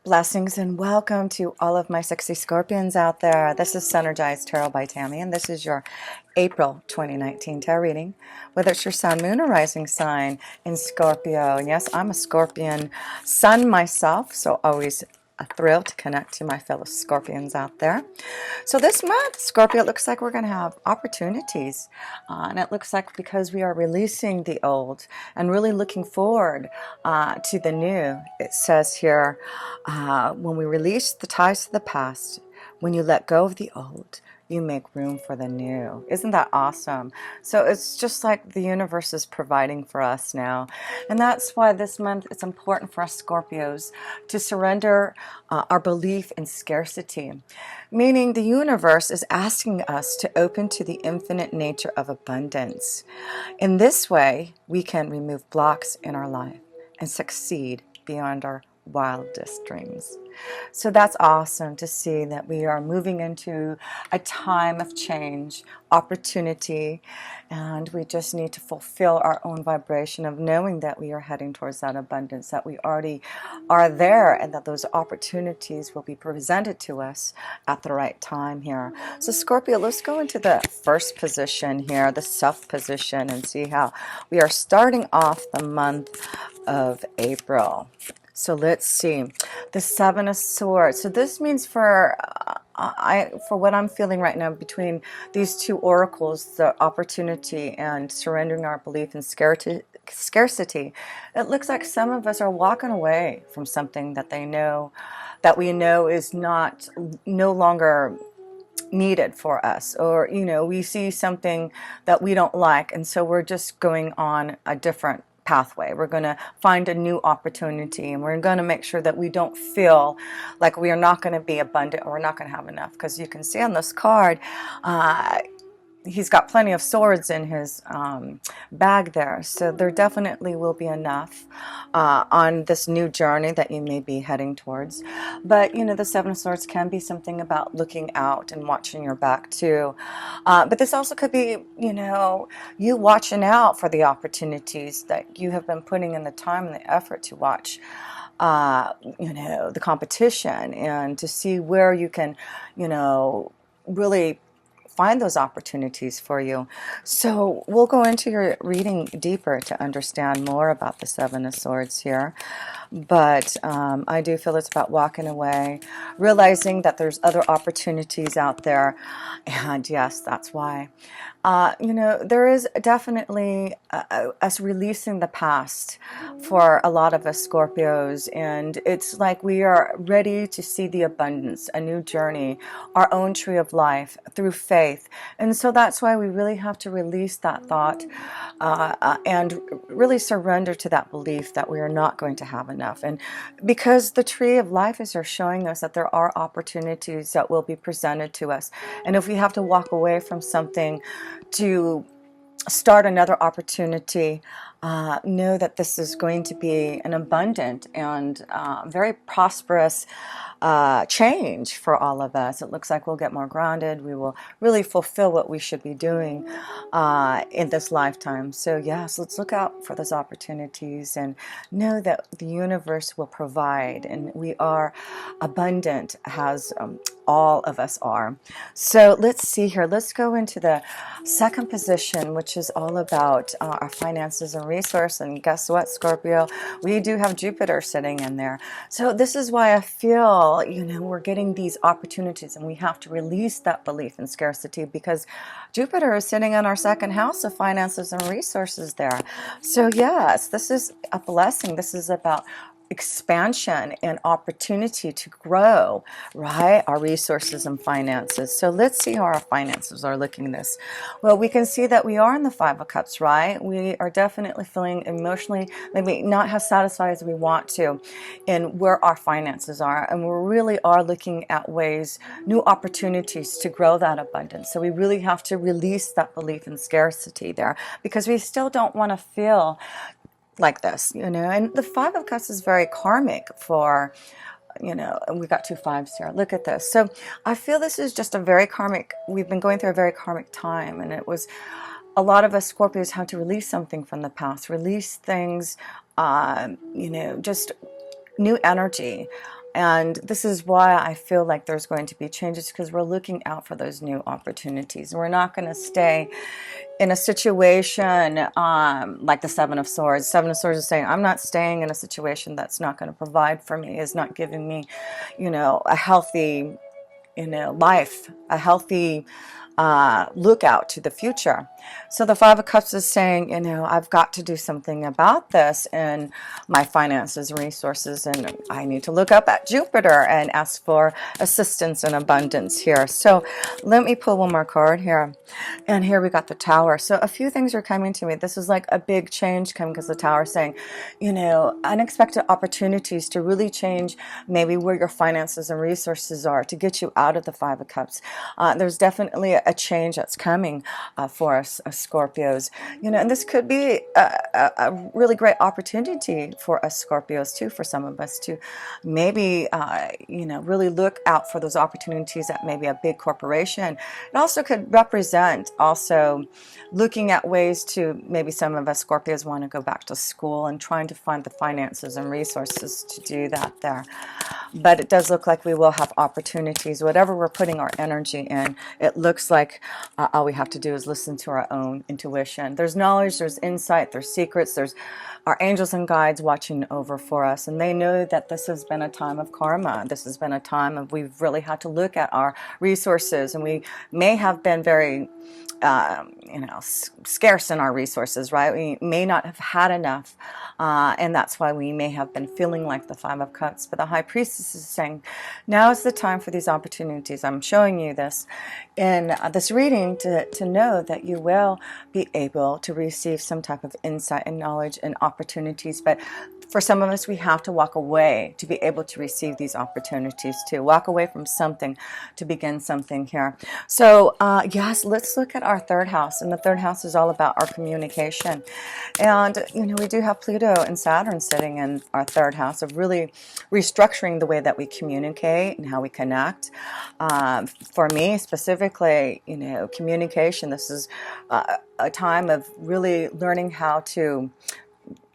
Blessings and welcome to all of my sexy scorpions out there. This is Synergized Tarot by Tammy, and this is your April 2019 tarot reading. Whether it's your sun, moon, or rising sign in Scorpio. And yes, I'm a Scorpion sun myself, so always a thrill to connect to my fellow Scorpions out there. So this month, Scorpio, it looks like we're going to have opportunities. And it looks like because we are releasing the old and really looking forward to the new. It says here, when we release the ties to the past, when you let go of the old, you make room for the new. Isn't that awesome? So it's just like the universe is providing for us now. And that's why this month it's important for us Scorpios to surrender our belief in scarcity. Meaning the universe is asking us to open to the infinite nature of abundance. In this way, we can remove blocks in our life and succeed beyond our wildest dreams. So that's awesome to see that we are moving into a time of change, opportunity, and we just need to fulfill our own vibration of knowing that we are heading towards that abundance, that we already are there, and that those opportunities will be presented to us at the right time here. So Scorpio, let's go into the first position here, the self position, and see how we are starting off the month of April. So let's see, the Seven of Swords. So this means for what I'm feeling right now between these two oracles, the opportunity and surrendering our belief in scarcity, it looks like some of us are walking away from something that we know is no longer needed for us, or we see something that we don't like, and so we're just going on a different pathway. We're going to find a new opportunity, and we're going to make sure that we don't feel like we are not going to be abundant or we're not going to have enough, because you can see on this card he's got plenty of swords in his bag there, so there definitely will be enough on this new journey that you may be heading towards. But the Seven of Swords can be something about looking out and watching your back too, but this also could be you watching out for the opportunities that you have been putting in the time and the effort to watch the competition, and to see where you can really find those opportunities for you. So we'll go into your reading deeper to understand more about the Seven of Swords here. But I do feel it's about walking away, realizing that there's other opportunities out there. And yes, that's why. There is definitely us releasing the past for a lot of us Scorpios. And it's like we are ready to see the abundance, a new journey, our own tree of life through faith. And so that's why we really have to release that thought and really surrender to that belief that we are not going to have enough. And because the tree of life is showing us that there are opportunities that will be presented to us. And if we have to walk away from something to start another opportunity, know that this is going to be an abundant and very prosperous change for all of us. It looks like we'll get more grounded. We will really fulfill what we should be doing in this lifetime. So yes, let's look out for those opportunities and know that the universe will provide, and we are abundant, as all of us are. So let's see here. Let's go into the second position, which is all about our finances and resource. And guess what, Scorpio? We do have Jupiter sitting in there. So this is why I feel, we're getting these opportunities, and we have to release that belief in scarcity, because Jupiter is sitting in our second house of finances and resources there. So yes, this is a blessing. This is about expansion and opportunity to grow, right? Our resources and finances. So let's see how our finances are looking this. Well, we can see that we are in the Five of Cups, right? We are definitely feeling emotionally maybe not as satisfied as we want to in where our finances are. And we really are looking at ways, new opportunities to grow that abundance. So we really have to release that belief in scarcity there, because we still don't want to feel like this, and the Five of Cups is very karmic for, and we got two fives here. Look at this. So I feel this is just a very karmic, we've been going through a very karmic time, and it was a lot of us Scorpios had to release something from the past, release things, just new energy, And this is why I feel like there's going to be changes, because we're looking out for those new opportunities. We're not going to stay in a situation like the Seven of Swords. Seven of Swords is saying, I'm not staying in a situation that's not going to provide for me, is not giving me, a healthy, life, a healthy look out to the future. So the Five of Cups is saying, I've got to do something about this in my finances and resources, and I need to look up at Jupiter and ask for assistance and abundance here. So let me pull one more card here. And here we got the Tower. So a few things are coming to me. This is like a big change coming, because the Tower is saying, unexpected opportunities to really change maybe where your finances and resources are, to get you out of the Five of Cups. There's definitely a change that's coming for us Scorpios, and this could be a really great opportunity for us Scorpios too, for some of us to maybe really look out for those opportunities at maybe a big corporation. It also could represent also looking at ways to, maybe some of us Scorpios want to go back to school and trying to find the finances and resources to do that there. But it does look like we will have opportunities. Whatever we're putting our energy in, it looks like all we have to do is listen to our own intuition. There's knowledge, there's insight, there's secrets, there's our angels and guides watching over for us. And they know that this has been a time of karma. This has been a time of, we've really had to look at our resources, and we may have been very scarce in our resources, right? We may not have had enough, and that's why we may have been feeling like the Five of Cups. But the High Priestess is saying, now is the time for these opportunities. I'm showing you this in this reading to know that you will be able to receive some type of insight and knowledge and opportunities. But for some of us, we have to walk away to be able to receive these opportunities too. Walk away from something to begin something here. So yes, let's look at our third house. And the third house is all about our communication. And, we do have Pluto and Saturn sitting in our third house, of really restructuring the way that we communicate and how we connect. For me specifically, communication, this is a time of really learning how to,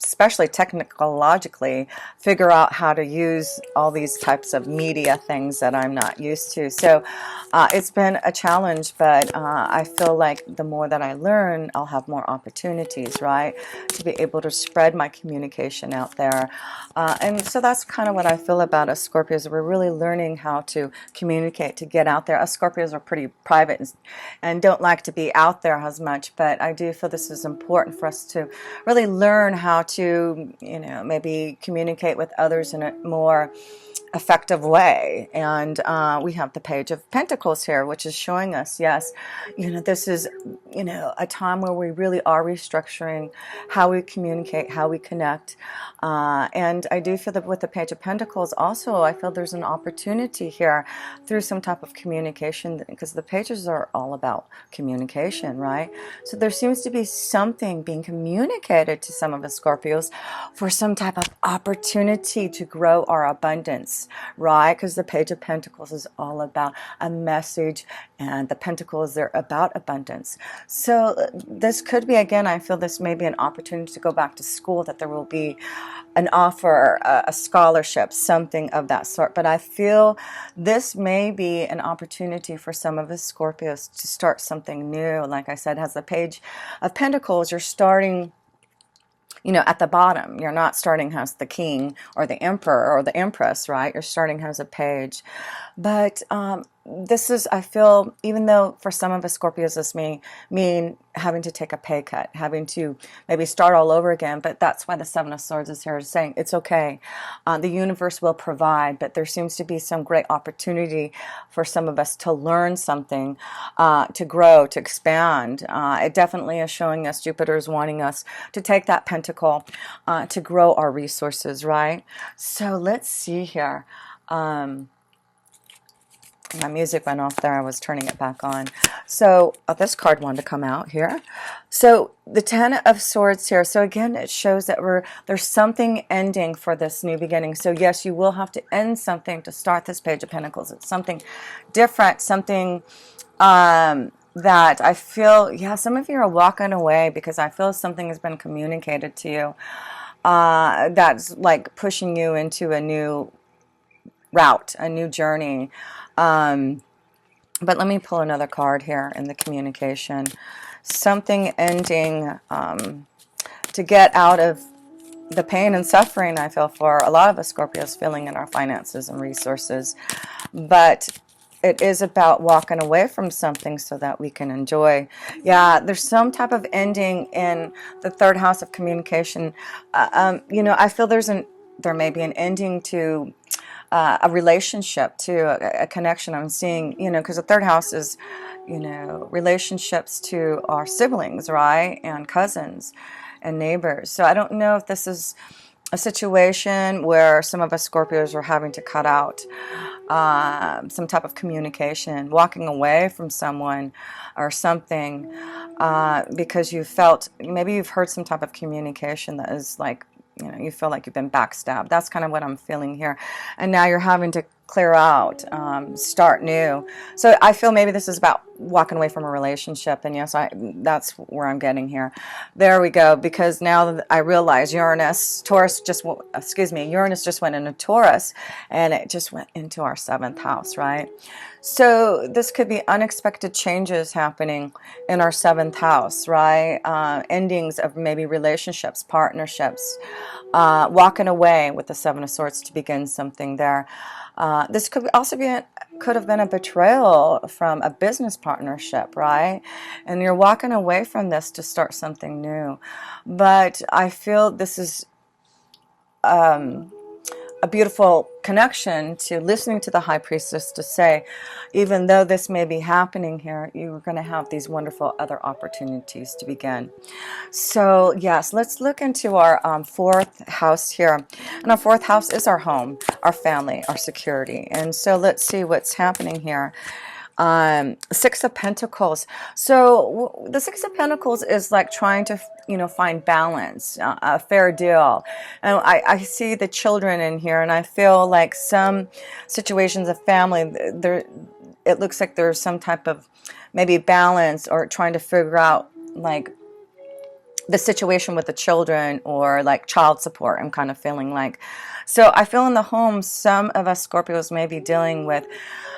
especially technologically, figure out how to use all these types of media things that I'm not used to. So it's been a challenge, but I feel like the more that I learn, I'll have more opportunities, right, to be able to spread my communication out there. And so that's kind of what I feel about us Scorpios. We're really learning how to communicate, to get out there. Us Scorpios are pretty private and don't like to be out there as much, but I do feel this is important for us to really learn how to, maybe communicate with others in a more effective way. And we have the Page of Pentacles here, which is showing us, yes, this is, a time where we really are restructuring how we communicate, how we connect. And I do feel that with the Page of Pentacles also, I feel there's an opportunity here through some type of communication, because the pages are all about communication, right? So there seems to be something being communicated to some of us Scorpios for some type of opportunity to grow our abundance, right? Because the Page of Pentacles is all about a message, and the Pentacles, they're about abundance. So this could be, again, I feel this may be an opportunity to go back to school, that there will be an offer, a scholarship, something of that sort. But I feel this may be an opportunity for some of us Scorpios to start something new. Like I said, has the Page of Pentacles, you're starting at the bottom. You're not starting as the king or the emperor or the empress, right? You're starting as a page. But this is, I feel, even though for some of us Scorpios this may mean having to take a pay cut, having to maybe start all over again, but that's why the Seven of Swords is here, saying it's okay. The universe will provide, but there seems to be some great opportunity for some of us to learn something, to grow, to expand. It definitely is showing us, Jupiter is wanting us to take that pentacle, to grow our resources, right? So let's see here. My music went off there. I was turning it back on. So this card wanted to come out here. So the Ten of Swords here. So again, it shows that there's something ending for this new beginning. So yes, you will have to end something to start this Page of Pentacles. It's something different, something that I feel, yeah, some of you are walking away because I feel something has been communicated to you that's like pushing you into a new route, a new journey. But let me pull another card here in the communication. Something ending to get out of the pain and suffering I feel for a lot of us Scorpios feeling in our finances and resources. But it is about walking away from something so that we can enjoy. Yeah, there's some type of ending in the third house of communication. You know, I feel there may be an ending to a relationship, to a connection I'm seeing, you know, because the third house is, you know, relationships to our siblings, right? And cousins and neighbors. So I don't know if this is a situation where some of us Scorpios are having to cut out some type of communication, walking away from someone or something because you felt, maybe you've heard some type of communication that is like, you know, you feel like you've been backstabbed. That's kind of what I'm feeling here. And now you're having to clear out, start new. So I feel maybe this is about walking away from a relationship. And yes, that's where I'm getting here. There we go. Because now that I realize Uranus just went into Taurus, and it just went into our 7th house, right? So this could be unexpected changes happening in our 7th house, right? Endings of maybe relationships, partnerships, walking away with the 7 of Swords to begin something there. This could also could have been a betrayal from a business partnership, right? And you're walking away from this to start something new. But I feel this is a beautiful connection to listening to the High Priestess to say, even though this may be happening here, you're going to have these wonderful other opportunities to begin. So yes, let's look into our 4th house here. And our 4th house is our home, our family, our security. And so let's see what's happening here. 6 of Pentacles. So the 6 of Pentacles is like trying to, you know, find balance, a fair deal. And I see the children in here, and I feel like some situations of family, it looks like there's some type of maybe balance, or trying to figure out like the situation with the children, or like child support. I'm kind of feeling like. So I feel in the home, some of us Scorpios may be dealing with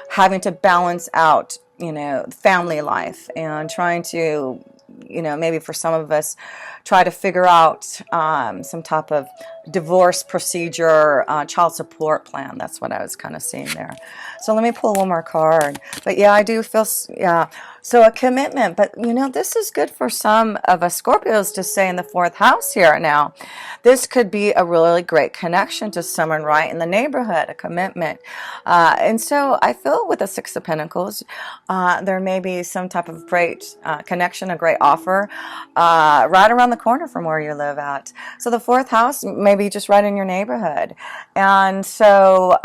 having to balance out, you know, family life, and trying to, you know, maybe for some of us, try to figure out some type of divorce procedure, child support plan. That's what I was kind of seeing there. So let me pull one more card. But yeah, I do feel, yeah. So a commitment, but you know, this is good for some of us Scorpios to say in the 4th house here now. This could be a really great connection to someone right in the neighborhood, a commitment. And so I feel with the 6 of Pentacles, there may be some type of great connection, a great offer right around the corner from where you live at. So the 4th house may be just right in your neighborhood. And so,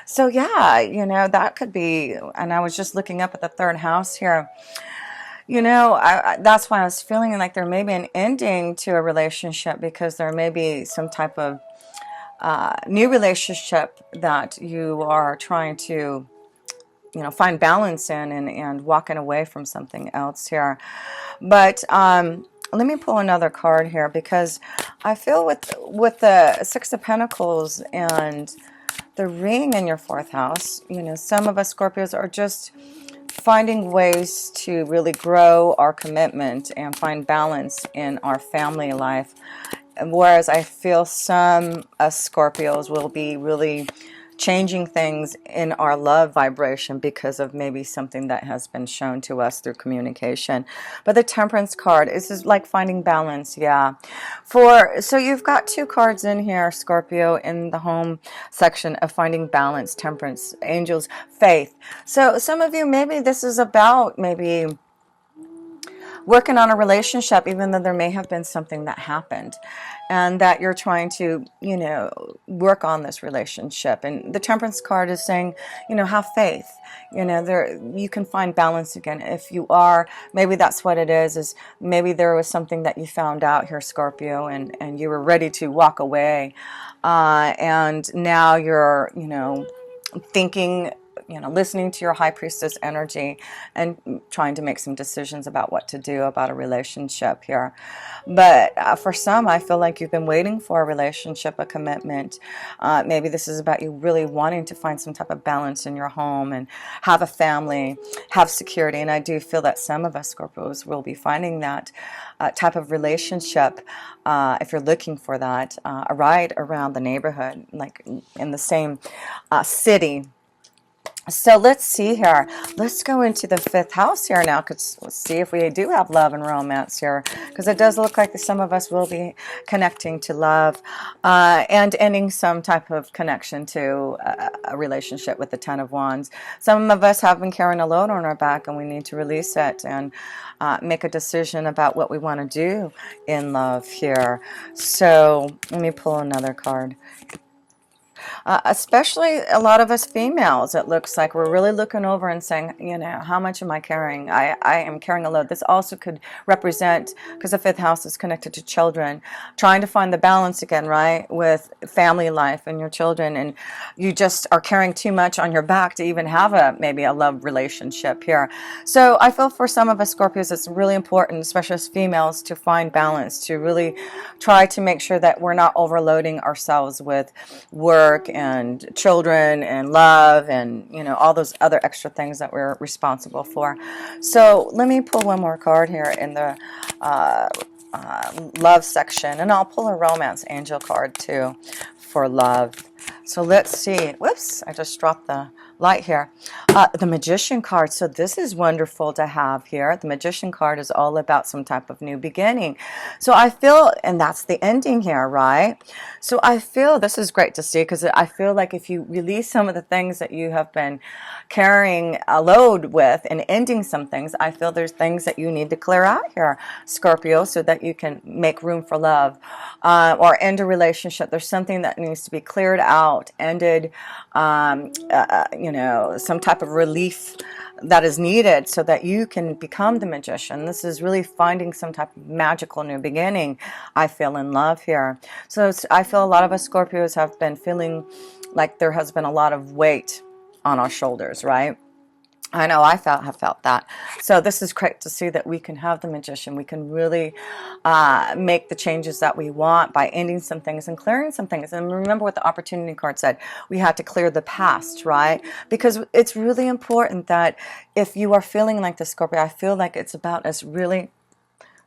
so yeah, you know, that could be, and I was just looking up at the 3rd house here. You know, that's why I was feeling like there may be an ending to a relationship, because there may be some type of new relationship that you are trying to, you know, find balance in, and walking away from something else here. But let me pull another card here, because I feel with the 6 of Pentacles and the ring in your 4th house, you know, some of us Scorpios are just finding ways to really grow our commitment and find balance in our family life. Whereas I feel some us Scorpios will be really changing things in our love vibration because of maybe something that has been shown to us through communication. But the Temperance card is like finding balance, yeah. So you've got 2 cards in here, Scorpio, in the home section of finding balance, Temperance, Angels, Faith. So some of you, maybe this is about maybe working on a relationship, even though there may have been something that happened, and that you're trying to, you know, work on this relationship. And the Temperance card is saying, you know, have faith. You know, you can find balance again. If you are, maybe that's what it is maybe there was something that you found out here, Scorpio, and you were ready to walk away. And now you're, you know, thinking listening to your high priestess energy and trying to make some decisions about what to do about a relationship here. But for some, I feel like you've been waiting for a relationship, a commitment. Maybe this is about you really wanting to find some type of balance in your home and have a family, have security. And I do feel that some of us Scorpios will be finding that type of relationship, if you're looking for that, right around the neighborhood, like in the same city. So let's see here. Let's go into the 5th house here now. Let's see if we do have love and romance here, because it does look like some of us will be connecting to love and ending some type of connection to a relationship with the 10 of Wands. Some of us have been carrying a load on our back, and we need to release it and make a decision about what we want to do in love here. So let me pull another card. Especially a lot of us females, it looks like we're really looking over and saying, how much am I carrying? I am carrying a load. This also could represent, because the 5th house is connected to children, trying to find the balance again, right, with family life and your children, and you just are carrying too much on your back to even have maybe a love relationship here. So I feel for some of us Scorpios, it's really important, especially as females, to find balance, to really try to make sure that we're not overloading ourselves with work and children and love and all those other extra things that we're responsible for. So let me pull one more card here in the love section, and I'll pull a romance angel card too for love. So let's see. Whoops, I just dropped the light here. The Magician card. So this is wonderful to have here. The Magician card is all about some type of new beginning. So I feel, and that's the ending here, right? So I feel this is great to see, because I feel like if you release some of the things that you have been carrying a load with and ending some things, I feel there's things that you need to clear out here, Scorpio, so that you can make room for love or end a relationship. There's something that needs to be cleared out, ended, some type of relief that is needed so that you can become the Magician. This is really finding some type of magical new beginning, I feel, in love here. So I feel a lot of us Scorpios have been feeling like there has been a lot of weight on our shoulders, right? I know I have felt that. So this is great to see that we can have the Magician. We can really make the changes that we want by ending some things and clearing some things. And remember what the opportunity card said. We had to clear the past, right? Because it's really important that if you are feeling like the Scorpio, I feel like it's about us really,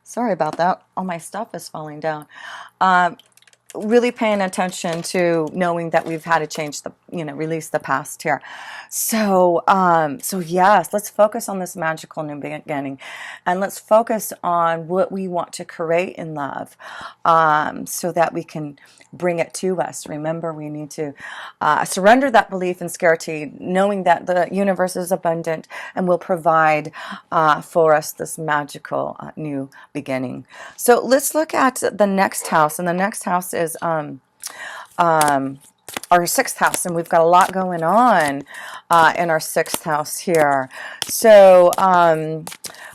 sorry about that, all my stuff is falling down. Really paying attention to knowing that we've had to change the, release the past here. So, so yes, let's focus on this magical new beginning, and let's focus on what we want to create in love, so that we can bring it to us. Remember, we need to surrender that belief in scarcity, knowing that the universe is abundant and will provide for us this magical new beginning. So let's look at the next house, and the next house is our 6th house, and we've got a lot going on in our 6th house here. So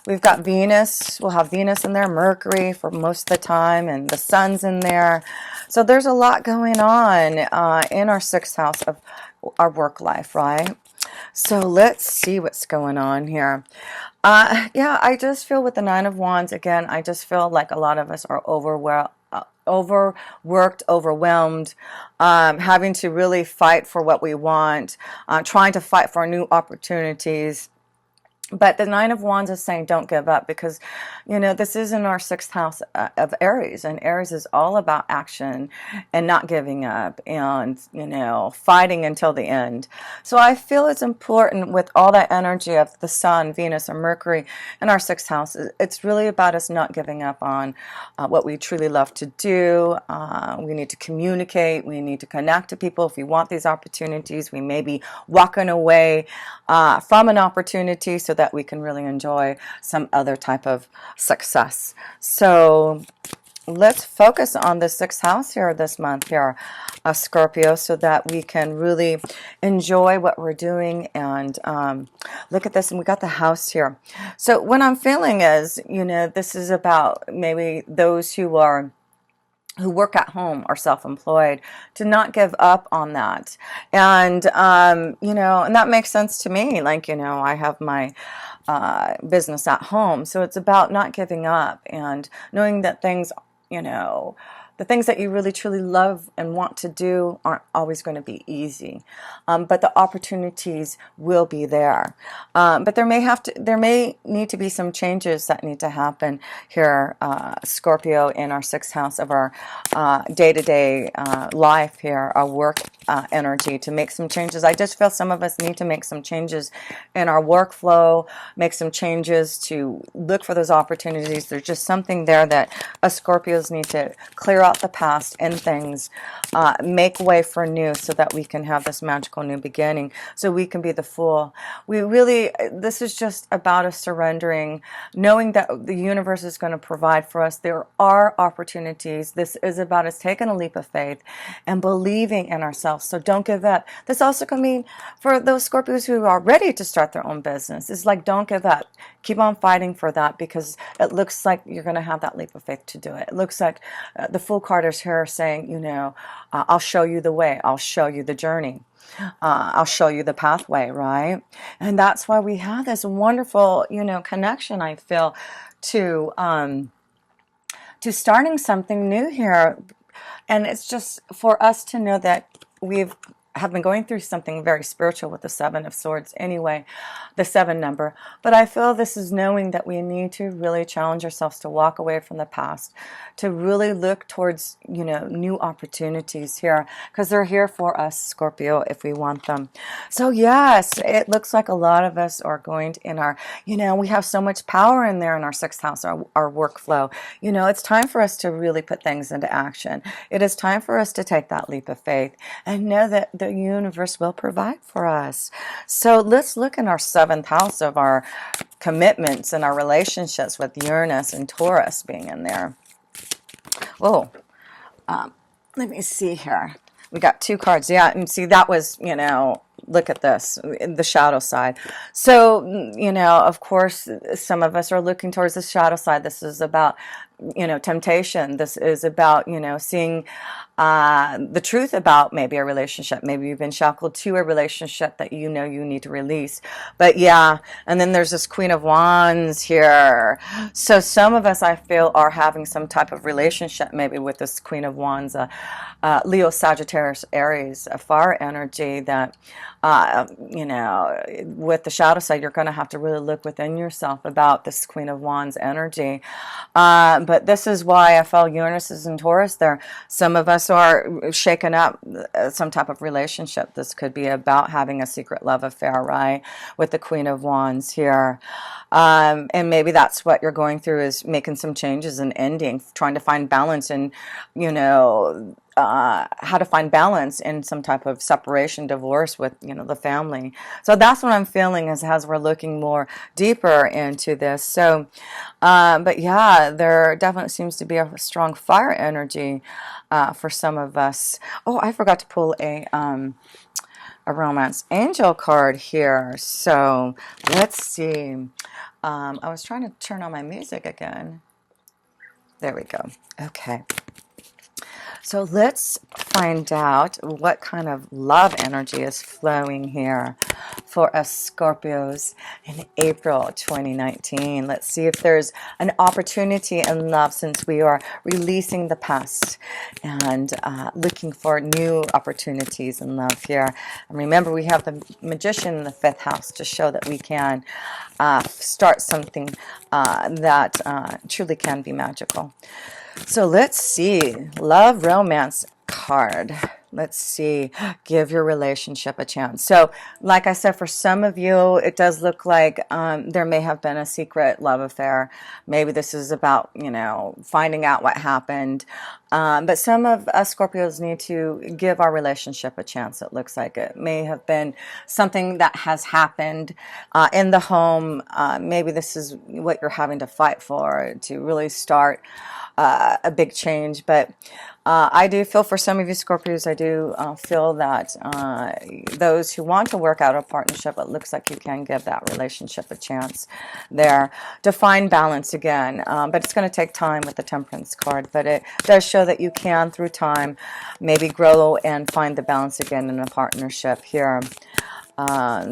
we've got Venus. We'll have Venus in there, Mercury for most of the time, and the Sun's in there. So there's a lot going on in our 6th house of our work life, right? So let's see what's going on here. Yeah, I just feel with the 9 of Wands, again, I just feel like a lot of us are overworked, overwhelmed, having to really fight for what we want, trying to fight for new opportunities. But the 9 of Wands is saying don't give up, because, this is in our 6th house of Aries, and Aries is all about action and not giving up and, fighting until the end. So I feel it's important with all that energy of the Sun, Venus, or Mercury in our 6th house. It's really about us not giving up on what we truly love to do. We need to communicate. We need to connect to people. If we want these opportunities, we may be walking away from an opportunity so that we can really enjoy some other type of success. So let's focus on the 6th house here this month here, Scorpio, so that we can really enjoy what we're doing. And look at this, and we got the house here. So what I'm feeling is, this is about maybe those who who work at home or self-employed, to not give up on that. And, you know, and that makes sense to me. Like, you know, I have my business at home. So it's about not giving up and knowing that things, you know, the things that you really truly love and want to do aren't always going to be easy, but the opportunities will be there. But there may need to be some changes that need to happen here, Scorpio, in our sixth house of our day-to-day life here, our work energy, to make some changes. I just feel some of us need to make some changes in our workflow, make some changes to look for those opportunities. There's just something there that us Scorpios need to clear out the past and things, make way for new, so that we can have this magical new beginning, so we can be the Fool. We really, this is just about us surrendering, knowing that the universe is going to provide for us. There are opportunities. This is about us taking a leap of faith and believing in ourselves. So don't give up. This also can mean for those Scorpios who are ready to start their own business. It's like, don't give up. Keep on fighting for that, because it looks like you're going to have that leap of faith to do it. It looks like the Fool card is here saying, you know, I'll show you the way. I'll show you the journey. I'll show you the pathway, right? And that's why we have this wonderful, you know, connection, I feel, to starting something new here. And it's just for us to know that have been going through something very spiritual with the Seven of Swords anyway, the 7 number. But I feel this is knowing that we need to really challenge ourselves to walk away from the past, to really look towards, you know, new opportunities here, because they're here for us, Scorpio, if we want them. So yes, it looks like a lot of us are going to, in our, you know, we have so much power in there in our sixth house, our workflow. You know, it's time for us to really put things into action. It is time for us to take that leap of faith and know that the universe will provide for us. So let's look in our 7th house of our commitments and our relationships, with Uranus and Taurus being in there. Oh, let me see here. We got 2 cards. Yeah, and see, that was, you know, look at this, the shadow side. So, you know, of course, some of us are looking towards the shadow side. This is about, you know, temptation. This is about, you know, seeing the truth about maybe a relationship. Maybe you've been shackled to a relationship that you know you need to release. But yeah, and then there's this Queen of Wands here. So some of us, I feel, are having some type of relationship maybe with this Queen of Wands, Leo, Sagittarius, Aries, a fire energy that, you know, with the shadow side, you're going to have to really look within yourself about this Queen of Wands energy. But this is why I felt Uranus is in Taurus there. Some of us are shaken up some type of relationship. This could be about having a secret love affair, right? With the Queen of Wands here. And maybe that's what you're going through, is making some changes and ending, trying to find balance, and, you know, how to find balance in some type of separation, divorce with, you know, the family. So that's what I'm feeling as we're looking more deeper into this. So, but yeah, there definitely seems to be a strong fire energy for some of us. Oh, I forgot to pull a romance angel card here. So let's see. I was trying to turn on my music again. There we go. Okay. So let's find out what kind of love energy is flowing here for us Scorpios in April 2019. Let's see if there's an opportunity in love, since we are releasing the past and looking for new opportunities in love here. And remember, we have the Magician in the 5th house to show that we can start something that truly can be magical. So let's see, love romance card. Let's see, give your relationship a chance. So like I said, for some of you, it does look like there may have been a secret love affair. Maybe this is about, you know, finding out what happened. But some of us Scorpios need to give our relationship a chance. It looks like it may have been something that has happened in the home. Maybe this is what you're having to fight for, to really start a big change. But I do feel for some of you Scorpios, I do feel that those who want to work out a partnership, it looks like you can give that relationship a chance there to find balance again. But it's going to take time with the Temperance card. But it does show that you can, through time, maybe grow and find the balance again in a partnership here.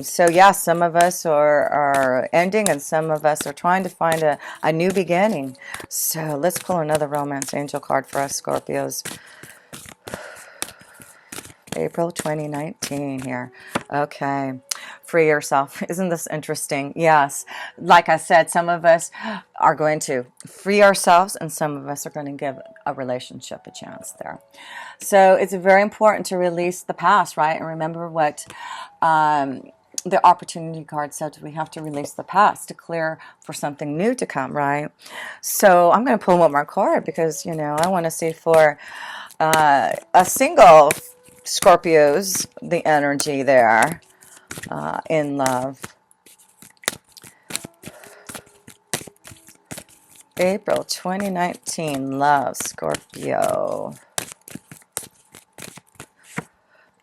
So yeah, some of us are ending and some of us are trying to find a new beginning. So let's pull another romance angel card for us Scorpios. April 2019 here. Okay. Free yourself. Isn't this interesting? Yes. Like I said, some of us are going to free ourselves and some of us are going to give a relationship a chance there. So it's very important to release the past, right? And remember what the opportunity card said. We have to release the past to clear for something new to come, right? So I'm going to pull one more card because, you know, I want to see for a single Scorpios, the energy there in love. April 2019, love, Scorpio.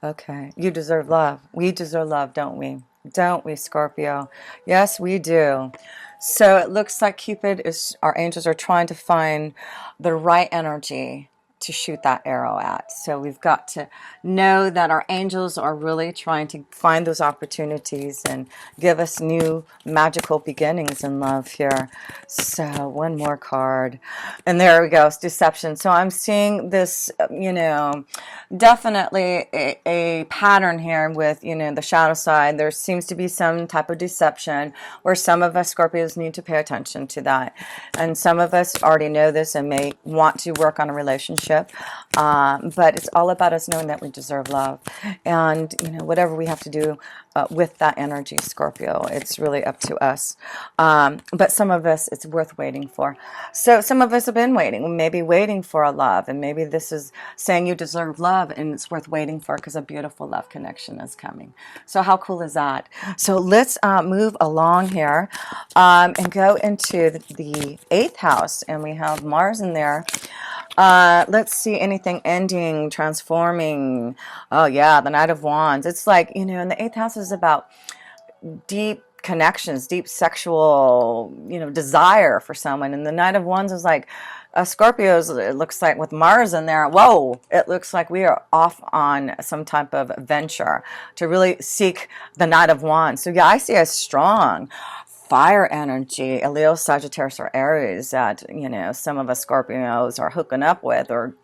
Okay, you deserve love. We deserve love, don't we? Don't we, Scorpio? Yes, we do. So it looks like Cupid is, our angels are trying to find the right energy to shoot that arrow at. So we've got to know that our angels are really trying to find those opportunities and give us new magical beginnings in love here. So one more card. And there we go, it's deception. So I'm seeing this, you know, definitely a pattern here with, you know, the shadow side. There seems to be some type of deception where some of us Scorpios need to pay attention to that. And some of us already know this and may want to work on a relationship. But it's all about us knowing that we deserve love. And, you know, whatever we have to do with that energy, Scorpio, it's really up to us. But some of us, it's worth waiting for. So some of us have been waiting, maybe waiting for a love. And maybe this is saying you deserve love and it's worth waiting for because a beautiful love connection is coming. So how cool is that? So let's move along here and go into the 8th house. And we have Mars in there. Let's see, anything ending, transforming. Oh yeah, the Knight of Wands. It's like, you know, and the 8th house is about deep connections, deep sexual, you know, desire for someone. And the Knight of Wands is like, Scorpios, it looks like with Mars in there, whoa, it looks like we are off on some type of venture to really seek the Knight of Wands. So yeah, I see a strong fire energy, a Leo, Sagittarius, or Aries that, you know, some of us Scorpios are hooking up with or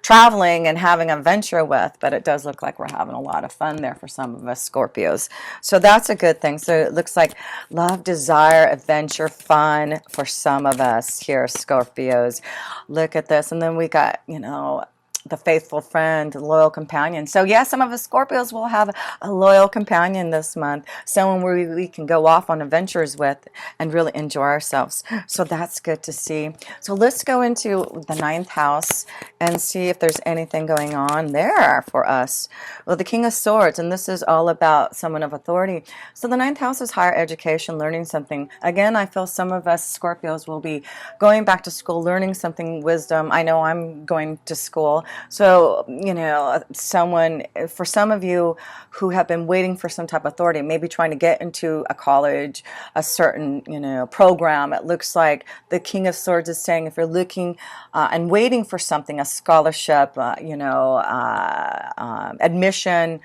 traveling and having a venture with, but it does look like we're having a lot of fun there for some of us Scorpios. So that's a good thing. So it looks like love, desire, adventure, fun for some of us here, Scorpios. Look at this. And then we got, you know, the faithful friend, the loyal companion. So yeah, some of us Scorpios will have a loyal companion this month, someone where we can go off on adventures with and really enjoy ourselves. So that's good to see. So let's go into the 9th house and see if there's anything going on there for us. Well, the King of Swords, and this is all about someone of authority. So the 9th house is higher education, learning something. Again, I feel some of us Scorpios will be going back to school, learning something, wisdom. I know I'm going to school. So, you know, for some of you who have been waiting for some type of authority, maybe trying to get into a college, a certain, you know, program, it looks like the King of Swords is saying if you're looking and waiting for something, a scholarship, you know, admission,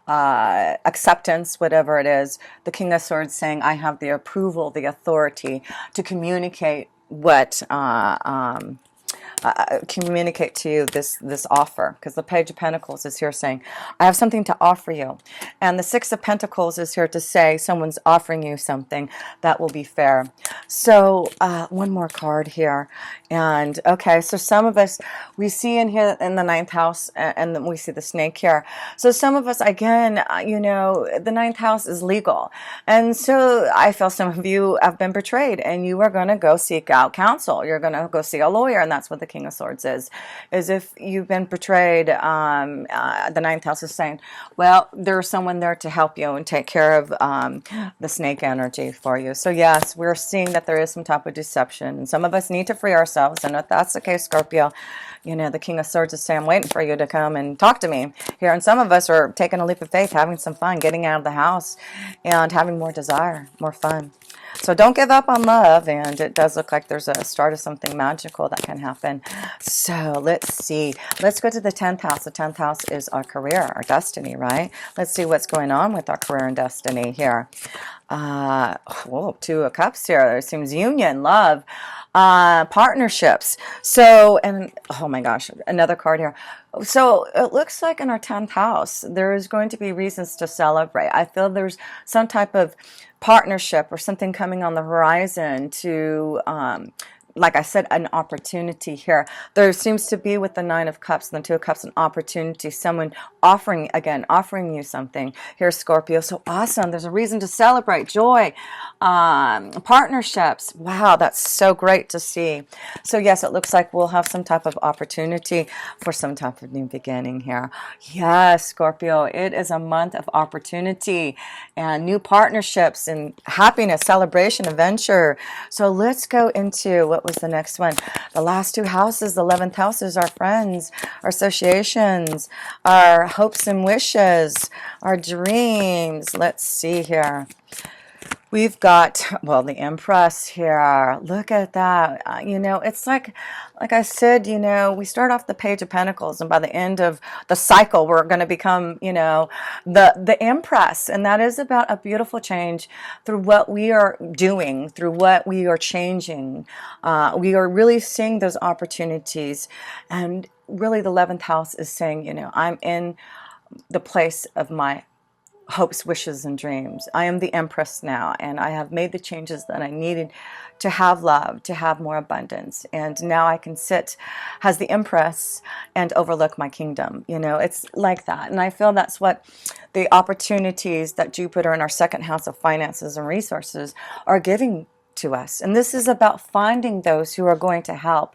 acceptance, whatever it is, the King of Swords saying, I have the approval, the authority to communicate what communicate to you this offer, because the Page of Pentacles is here saying I have something to offer you, and the Six of Pentacles is here to say someone's offering you something that will be fair. So one more card here, and okay, so some of us, we see in here in the 9th house, and then we see the snake here. So some of us, again, you know, the 9th house is legal, and so I feel some of you have been betrayed and you are going to go seek out counsel. You're going to go see a lawyer, and that's what the King of Swords is if you've been betrayed. The ninth house is saying, well, there's someone there to help you and take care of the snake energy for you. So yes, we're seeing that there is some type of deception, and some of us need to free ourselves. And if that's the case, Scorpio, you know, the King of Swords is saying, I'm waiting for you to come and talk to me here. And some of us are taking a leap of faith, having some fun, getting out of the house and having more desire, more fun. So don't give up on love, and it does look like there's a start of something magical that can happen. So let's see. Let's go to the 10th house. The 10th house is our career, our destiny, right? Let's see what's going on with our career and destiny here. Two of Cups here. There seems union, love, partnerships. So, and oh my gosh, another card here. So it looks like in our 10th house, there is going to be reasons to celebrate. I feel there's some type of partnership or something coming on the horizon to, like I said, an opportunity here. There seems to be with the Nine of Cups and the Two of Cups an opportunity, someone offering you something here, Scorpio. So awesome. There's a reason to celebrate, joy, partnerships. Wow, that's so great to see. So yes, it looks like we'll have some type of opportunity for some type of new beginning here. Yes, Scorpio, it is a month of opportunity and new partnerships and happiness, celebration, adventure. So let's go into what was the next one. The last two houses, the 11th house is our friends, our associations, our hopes and wishes, our dreams. Let's see here. We've got, well, the Empress here. Look at that. You know, it's like I said, you know, we start off the Page of Pentacles, and by the end of the cycle, we're going to become, you know, the Empress. And that is about a beautiful change through what we are doing, through what we are changing. We are really seeing those opportunities. And really, the 11th house is saying, you know, I'm in the place of my hopes, wishes, and dreams. I am the Empress now, and I have made the changes that I needed to have love, to have more abundance. And now I can sit as the Empress and overlook my kingdom. You know, it's like that. And I feel that's what the opportunities that Jupiter in our second house of finances and resources are giving to us. And this is about finding those who are going to help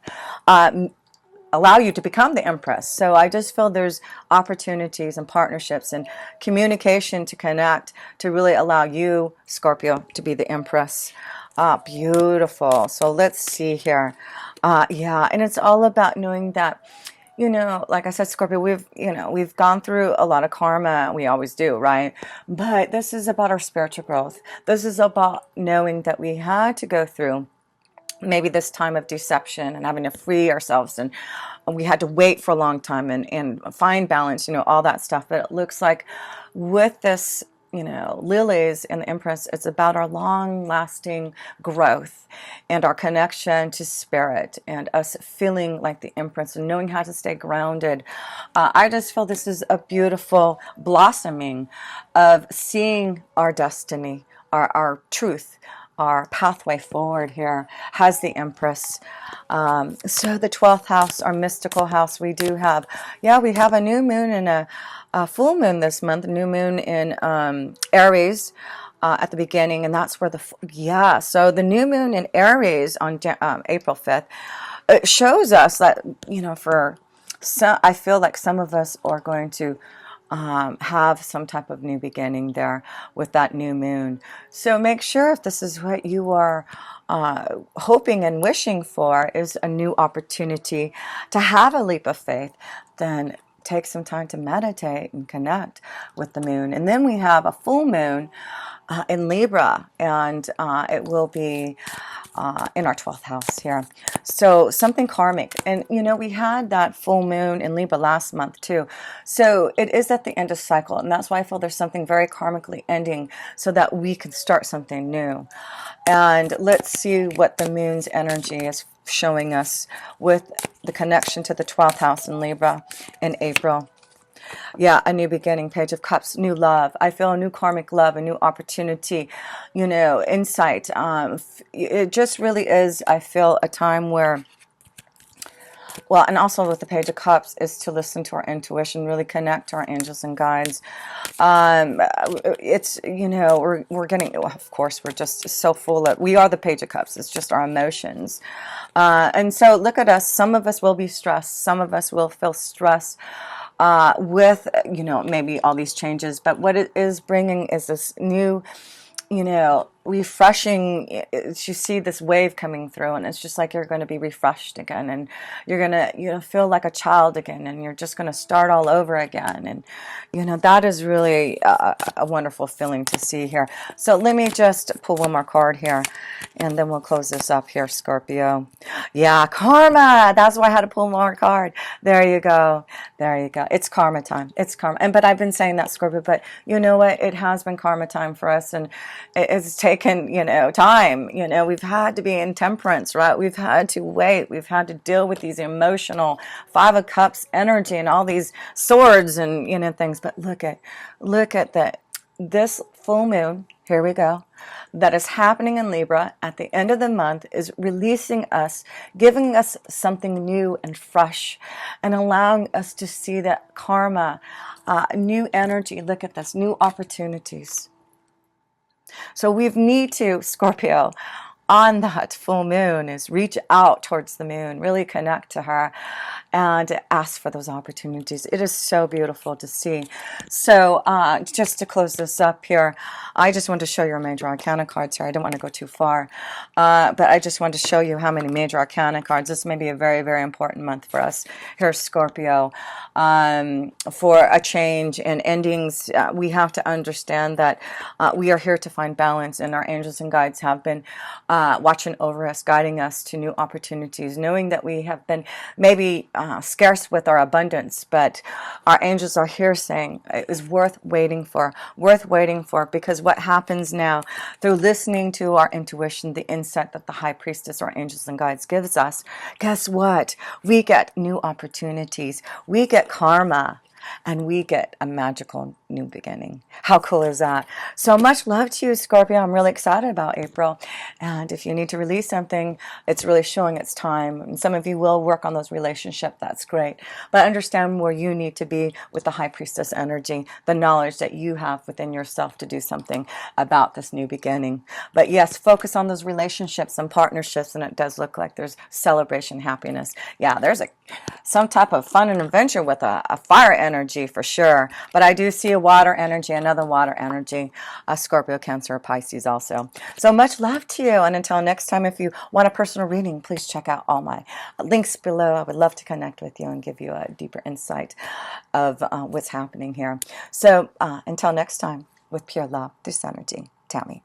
allow you to become the Empress. So I just feel there's opportunities and partnerships and communication to connect to really allow you, Scorpio, to be the Empress. Beautiful. So let's see here. Yeah, and it's all about knowing that, you know, like I said, Scorpio, we've gone through a lot of karma. We always do, right? But this is about our spiritual growth. This is about knowing that we had to go through maybe this time of deception and having to free ourselves, and we had to wait for a long time and find balance, you know, all that stuff. But it looks like with this, you know, lilies and the Empress, it's about our long-lasting growth and our connection to spirit and us feeling like the Empress and knowing how to stay grounded. I just feel this is a beautiful blossoming of seeing our destiny, our truth, our pathway forward here has the Empress. So the 12th house, our mystical house, we do have, we have a new moon and a full moon this month, a new moon in Aries at the beginning, and that's where so the new moon in Aries on April 5th, it shows us that, you know, I feel like some of us are going to have some type of new beginning there with that new moon. So make sure if this is what you are hoping and wishing for is a new opportunity to have a leap of faith, then take some time to meditate and connect with the moon. And then we have a full moon in Libra, and it will be in our 12th house here. So something karmic. And, you know, we had that full moon in Libra last month too. So it is at the end of cycle. And that's why I feel there's something very karmically ending so that we can start something new. And let's see what the moon's energy is showing us with the connection to the 12th house in Libra in April. Yeah, a new beginning, Page of Cups, new love. I feel a new karmic love, a new opportunity, you know, insight. It just really is, I feel, a time where well, and also with the Page of Cups, is to listen to our intuition, really connect to our angels and guides. It's, you know, we're getting, of course, we're just so full of, we are the Page of Cups. It's just our emotions. And so look at us. Some of us will be stressed. Some of us will feel stress with, you know, maybe all these changes. But what it is bringing is this new, you know, refreshing. You see this wave coming through, and it's just like you're going to be refreshed again, and you're going to, you know, feel like a child again, and you're just going to start all over again. And, you know, that is really a wonderful feeling to see here. So let me just pull one more card here, and then we'll close this up here, Scorpio. Yeah, karma. That's why I had to pull more card. There you go. There you go. It's karma time. It's karma. And but I've been saying that, Scorpio, but you know what? It has been karma time for us, and it's taken, you know, time. You know, we've had to be in temperance, right? We've had to wait. We've had to deal with these emotional Five of Cups energy and all these swords and, you know, things. But look at this full moon. Here we go. That is happening in Libra at the end of the month is releasing us, giving us something new and fresh, and allowing us to see that karma, new energy. Look at this, new opportunities. So we need to, Scorpio, on that full moon, is reach out towards the moon, really connect to her, and ask for those opportunities. It is so beautiful to see. So just to close this up here, I just want to show your major arcana cards here. I don't want to go too far, but I just want to show you how many major arcana cards. This may be a very, very important month for us here, Scorpio. For a change and endings, we have to understand that we are here to find balance, and our angels and guides have been watching over us, guiding us to new opportunities, knowing that we have been maybe scarce with our abundance, but our angels are here saying it is worth waiting for, because what happens now through listening to our intuition, the insight that the High Priestess, our angels and guides, gives us, guess what? We get new opportunities, we get karma, and we get a magical new beginning. How cool is that? So much love to you, Scorpio. I'm really excited about April. And if you need to release something, it's really showing its time. And some of you will work on those relationships. That's great. But understand where you need to be with the High Priestess energy, the knowledge that you have within yourself to do something about this new beginning. But yes, focus on those relationships and partnerships, and it does look like there's celebration, happiness. Yeah, there's some type of fun and adventure with a fire energy for sure. But I do see a water energy, another water energy, a Scorpio, Cancer, Pisces also. So much love to you. And until next time, if you want a personal reading, please check out all my links below. I would love to connect with you and give you a deeper insight of what's happening here. So until next time, with pure love, this energy, Tammy.